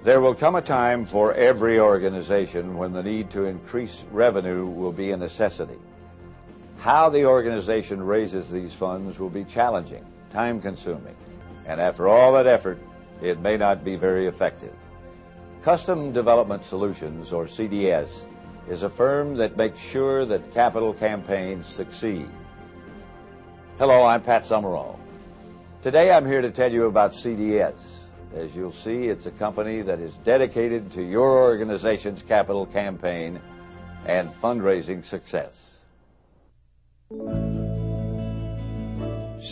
There will come a time for every organization when the need to increase revenue will be a necessity. How the organization raises these funds will be challenging, time-consuming, and after all that effort, it may not be very effective. Custom Development Solutions, or CDS, is a firm that makes sure that capital campaigns succeed. Hello, I'm Pat Summerall. Today I'm here to tell you about CDS. As you'll see, it's a company that is dedicated to your organization's capital campaign and fundraising success.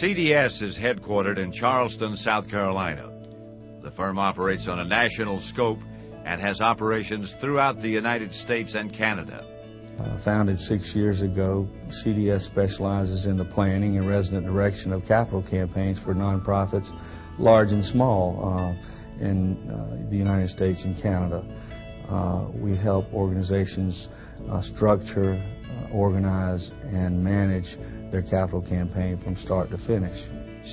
CDS is headquartered in Charleston, South Carolina. The firm operates on a national scope and has operations throughout the United States and Canada. Founded 6 years ago, CDS specializes in the planning and resident direction of capital campaigns for nonprofits, large and small, in the United States and Canada. We help organizations structure, organize, and manage their capital campaign from start to finish.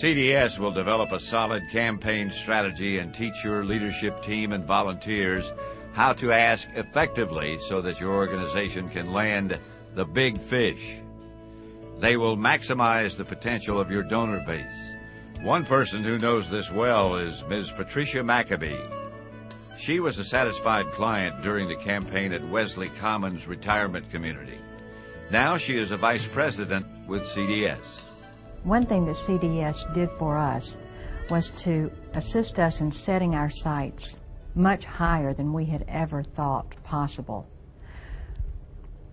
CDS will develop a solid campaign strategy and teach your leadership team and volunteers how to ask effectively so that your organization can land the big fish. They will maximize the potential of your donor base. One person who knows this well is Ms. Patricia McAbee. She was a satisfied client during the campaign at Wesley Commons Retirement Community. Now she is a vice president with CDS. One thing that CDS did for us was to assist us in setting our sights much higher than we had ever thought possible.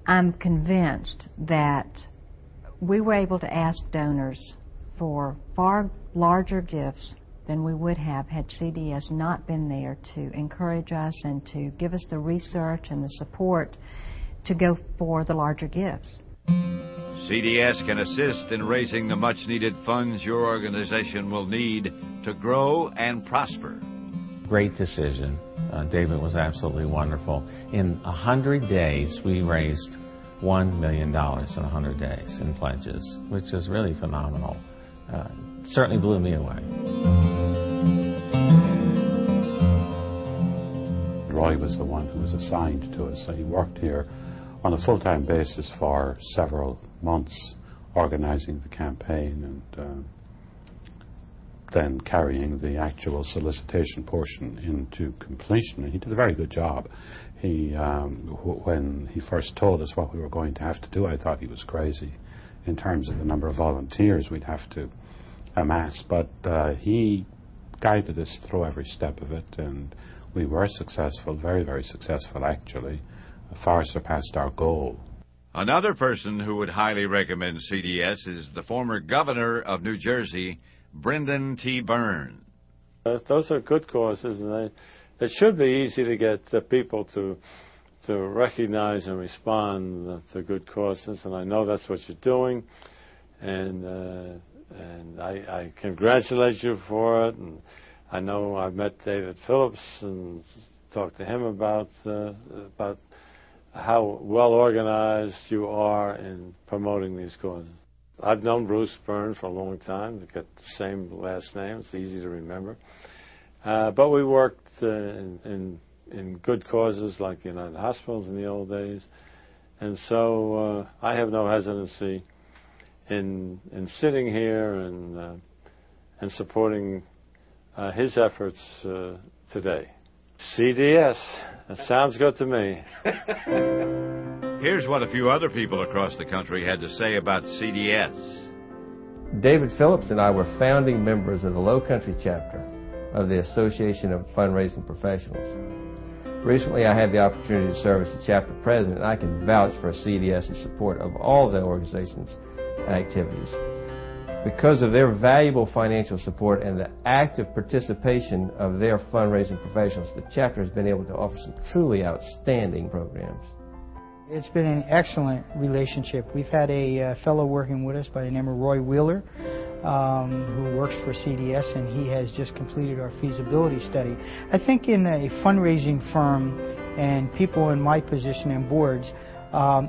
I'm convinced that we were able to ask donors for far larger gifts than we would have had CDS not been there to encourage us and to give us the research and the support to go for the larger gifts. CDS can assist in raising the much-needed funds your organization will need to grow and prosper. Great decision. David was absolutely wonderful. In 100 days, we raised $1 million in 100 days in pledges, which is really phenomenal. Certainly blew me away. Roy was the one who was assigned to us, so he worked here on a full-time basis for several months, organizing the campaign and then carrying the actual solicitation portion into completion. And he did a very good job. When he first told us what we were going to have to do, I thought he was crazy in terms of the number of volunteers we'd have to amass. But he guided us through every step of it, and we were successful, very, very successful actually. Far surpassed our goal. Another person who would highly recommend CDS is the former governor of New Jersey, Brendan T. Byrne. Those are good causes, and it should be easy to get people to recognize and respond to good causes, and I know that's what you're doing, and I congratulate you for it. And I know I've met David Phillips and talked to him about how well organized you are in promoting these causes. I've known Bruce Byrne for a long time. We've got the same last name. It's easy to remember. But we worked in good causes like United Hospitals in the old days. And so I have no hesitancy in sitting here and supporting his efforts today. CDS. That sounds good to me. Here's what a few other people across the country had to say about CDS. David Phillips and I were founding members of the Low Country chapter of the Association of Fundraising Professionals. Recently, I had the opportunity to serve as the chapter president, and I can vouch for CDS's support of all the organization's activities. Because of their valuable financial support and the active participation of their fundraising professionals, the chapter has been able to offer some truly outstanding programs. It's been an excellent relationship. We've had a fellow working with us by the name of Roy Wheeler, who works for CDS, and he has just completed our feasibility study. I think in a fundraising firm and people in my position and boards,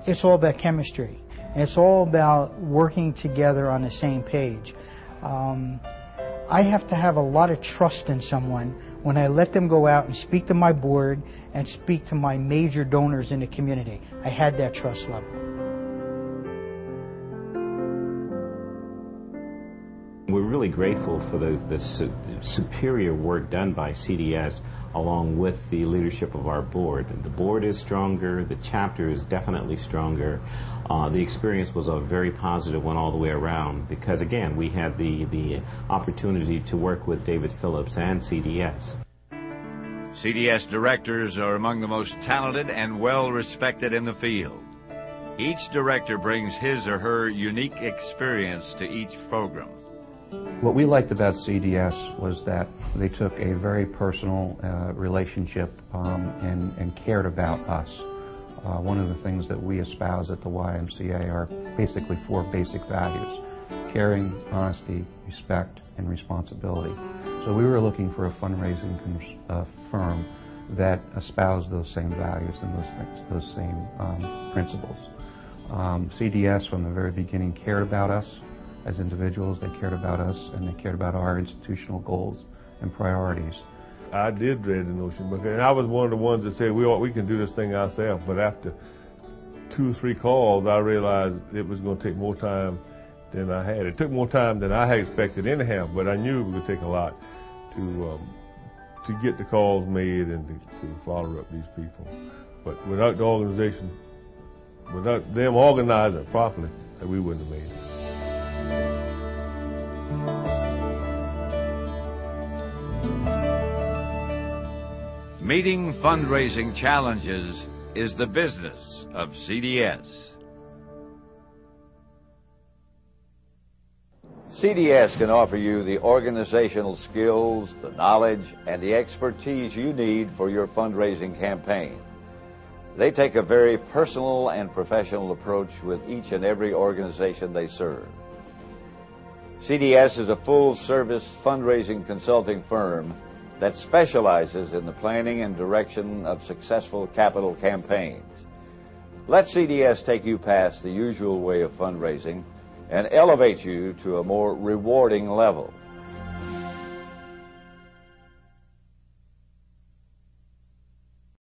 it's all about chemistry. It's all about working together on the same page. I have to have a lot of trust in someone when I let them go out and speak to my board and speak to my major donors in the community. I had that trust level. We're really grateful for the superior work done by CDS along with the leadership of our board. The board is stronger, the chapter is definitely stronger. The experience was a very positive one all the way around because, again, we had the opportunity to work with David Phillips and CDS. CDS directors are among the most talented and well-respected in the field. Each director brings his or her unique experience to each program. What we liked about CDS was that they took a very personal relationship and cared about us. One of the things that we espouse at the YMCA are basically 4 basic values: caring, honesty, respect, and responsibility. So we were looking for a fundraising firm that espoused those same values and those same principles. CDS from the very beginning cared about us as individuals. They cared about us, and they cared about our institutional goals and priorities. I did dread the notion, and I was one of the ones that said we can do this thing ourselves. But after 2 or 3 calls, I realized it was going to take more time than I had. It took more time than I had expected anyhow, but I knew it was going to take a lot to get the calls made and to follow up these people. But without the organization, without them organizing it properly, we wouldn't have made it. Meeting fundraising challenges is the business of CDS. CDS can offer you the organizational skills, the knowledge, and the expertise you need for your fundraising campaign. They take a very personal and professional approach with each and every organization they serve. CDS is a full-service fundraising consulting firm that specializes in the planning and direction of successful capital campaigns. Let CDS take you past the usual way of fundraising and elevate you to a more rewarding level.